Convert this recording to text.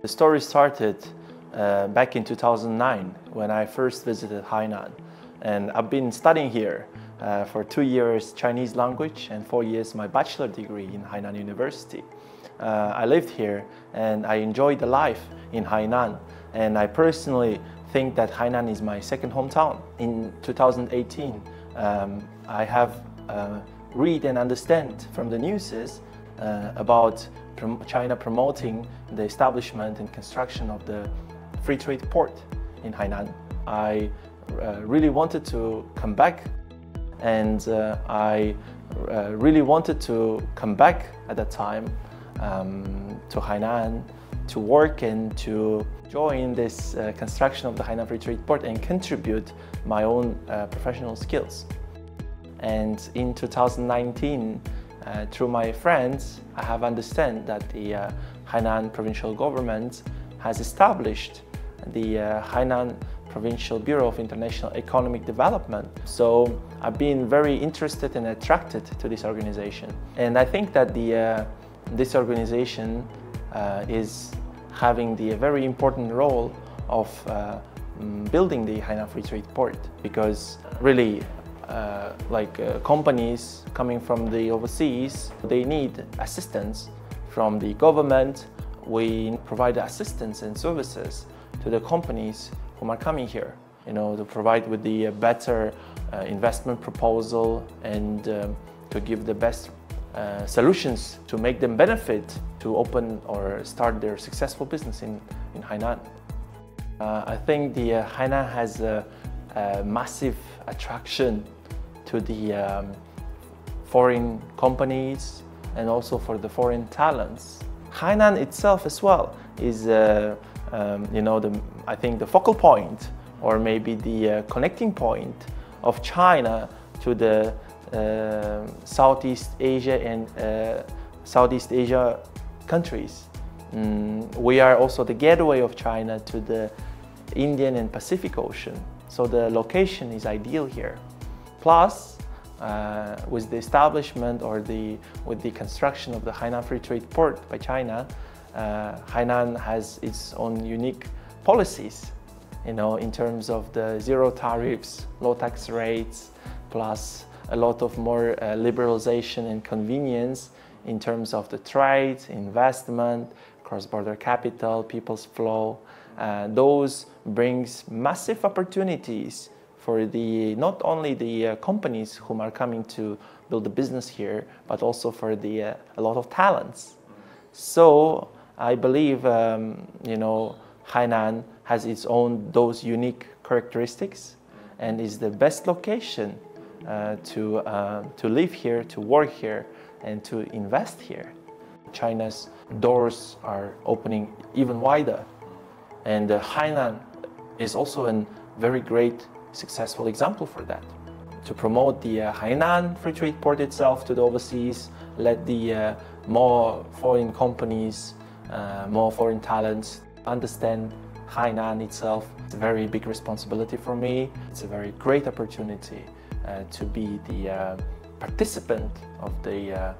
The story started back in 2009 when I first visited Hainan, and I've been studying here for 2 years Chinese language and 4 years my bachelor degree in Hainan University. I lived here and I enjoyed the life in Hainan, and I personally think that Hainan is my second hometown. In 2018, I have read and understand from the news about China promoting the establishment and construction of the free trade port in Hainan. I really wanted to come back, and I really wanted to come back at that time to Hainan to work and to join this construction of the Hainan Free Trade Port and contribute my own professional skills. And in 2019, through my friends, I have understand that the Hainan provincial government has established the Hainan Provincial Bureau of International Economic Development. So I've been very interested and attracted to this organization. And I think that this organization is having the very important role of building the Hainan Free Trade Port, because really companies coming from the overseas, they need assistance from the government. We provide assistance and services to the companies who are coming here, to provide with the better investment proposal and to give the best solutions to make them benefit to open or start their successful business in Hainan. I think the Hainan has a massive attraction to the foreign companies and also for the foreign talents. Hainan itself as well is I think the focal point, or maybe the connecting point of China to the Southeast Asia and Southeast Asia countries. We are also the gateway of China to the Indian and Pacific Ocean, so the location is ideal here. Plus, with the establishment or with the construction of the Hainan Free Trade Port by China, Hainan has its own unique policies, in terms of the zero tariffs, low tax rates, plus a lot of more liberalization and convenience in terms of the trade, investment, cross-border capital, people's flow. Those brings massive opportunities for not only the companies who are coming to build a business here, but also for a lot of talents. So I believe Hainan has its own those unique characteristics and is the best location to live here, to work here, and to invest here. China's doors are opening even wider, and Hainan is also a very great successful example for that. To promote the Hainan Free Trade Port itself to the overseas, let the more foreign companies, more foreign talents understand Hainan itself. It's a very big responsibility for me. It's a very great opportunity to be the participant of the